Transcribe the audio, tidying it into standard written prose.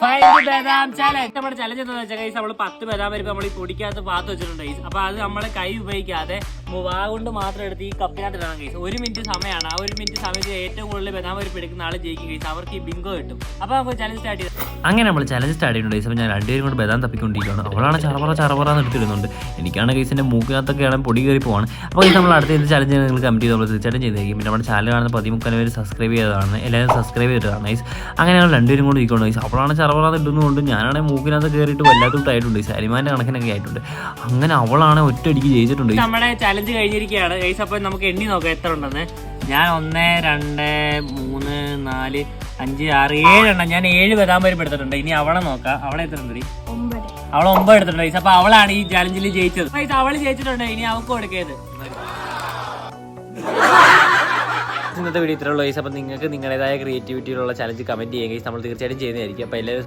നമ്മുടെ ചലഞ്ച് എന്താ വെച്ചാൽ നമ്മൾ 10 ബദാം പരിപ്പ് നമ്മൾ ഈ പൊടിക്കകത്ത് പാത്ത് വെച്ചിട്ടുണ്ട് ഗൈസ്. അപ്പൊ അത് നമ്മളെ കൈ ഉപയോഗിക്കാതെ വാ കൊണ്ട് മാത്രം എടുത്ത് ഈ കപ്പിനകത്ത് ഇടണം ഗൈസ്. 1 മിനിറ്റ് സമയമാണ്. ആ 1 മിനിറ്റ് സമയത്ത് ഏറ്റവും കൂടുതൽ ബദാം പരിപ്പ് എടുക്കുന്ന ആൾ ജയിക്കും ഗൈസ്. അവർക്ക് ഈ ബിങ്കോ കിട്ടും. അപ്പൊ നമുക്ക് ചലഞ്ച് സ്റ്റാർട്ട് ചെയ്തു. അങ്ങനെ നമ്മൾ ചലഞ്ച് സ്റ്റാർട്ട് ചെയ്യുന്നുണ്ട് ഗൈസ്. അപ്പോൾ ഞാൻ രണ്ടുപേരും കൊണ്ട് ബദാം തപ്പിക്കൊണ്ടിരിക്കുകയാണ്. അവളാണ് ചറപറാന്ന് എടുത്തിടുന്നുണ്ട്. എനിക്കാണ് ഗൈസിൻ്റെ മൂക്കിനകത്തൊക്കെയാണ് പൊടി കയറി പോവാണ്. അപ്പോൾ ഗൈസ് നമ്മൾ അടുത്ത ചലഞ്ച് നിങ്ങൾ കമൻറ്റ് ചെയ്ത് നമ്മൾ തീർച്ചയായിട്ടും ചെയ്തേക്കും. പിന്നെ നമ്മുടെ ചാനൽ കാണുന്ന 13 പേര് സബ്സ്ക്രൈബ് ചെയ്തതാണ്. എല്ലാവരും സബ്സ്ക്രൈബ് ചെയ്തതാണ് ഗൈസ്. അങ്ങനെ ഞങ്ങൾ രണ്ടുപേരും കൊണ്ട് ഇരിക്കണം ഗൈസ്. അവളാണ് ചറപറാന്ന് ഇടുന്നതുകൊണ്ട് ഞാനാണെങ്കിൽ മൂക്കിനകത്ത് കയറിയിട്ട് വല്ലാത്തോട്ടായിട്ടുണ്ട് ഗൈസ്. അരിമാൻ്റെ കണക്കിനൊക്കെ ആയിട്ടുണ്ട്. അങ്ങനെ അവളാണ് ഒറ്റയടിക്ക് ജയിച്ചിട്ടുണ്ട്. നമ്മുടെ ചലഞ്ച് കഴിഞ്ഞിരിക്കുകയാണ് ഗൈസ്. അപ്പോൾ നമുക്ക് എണ്ണി നോക്കാം എത്ര ഉണ്ടെന്ന്. ഞാൻ 1 2 3 4 5 6 7 എണ്ണം ഞാൻ 7 ബദാം പരിപ്പ് എടുത്തിട്ടുണ്ട്. ഇനി അവളെ നോക്കാം. അവളെ എത്ര ഉണ്ട്? അവളെ 9 എടുത്തിട്ടുണ്ട് ഗൈസ്. അപ്പൊ അവളാണ് ഈ ചലഞ്ചിൽ ജയിച്ചത്. ഗൈസ് അവള് ജയിച്ചിട്ടുണ്ട്. ഇനി അവൾക്ക് കൊടുക്കരുത്. ഇന്നത്തെ വീഡിയോ ഇത്രയുള്ളൂ ഗൈസ്. അപ്പോൾ നിങ്ങൾക്ക് നിങ്ങളുടേതായ ക്രിയേറ്റിവിറ്റിയിലുള്ള ചലഞ്ച് കമൻറ്റ് ചെയ്യുക ഗൈസ്. നമ്മൾ തീർച്ചയായിട്ടും ചെയ്യുന്നതായിരിക്കും. അപ്പോൾ എല്ലാവരും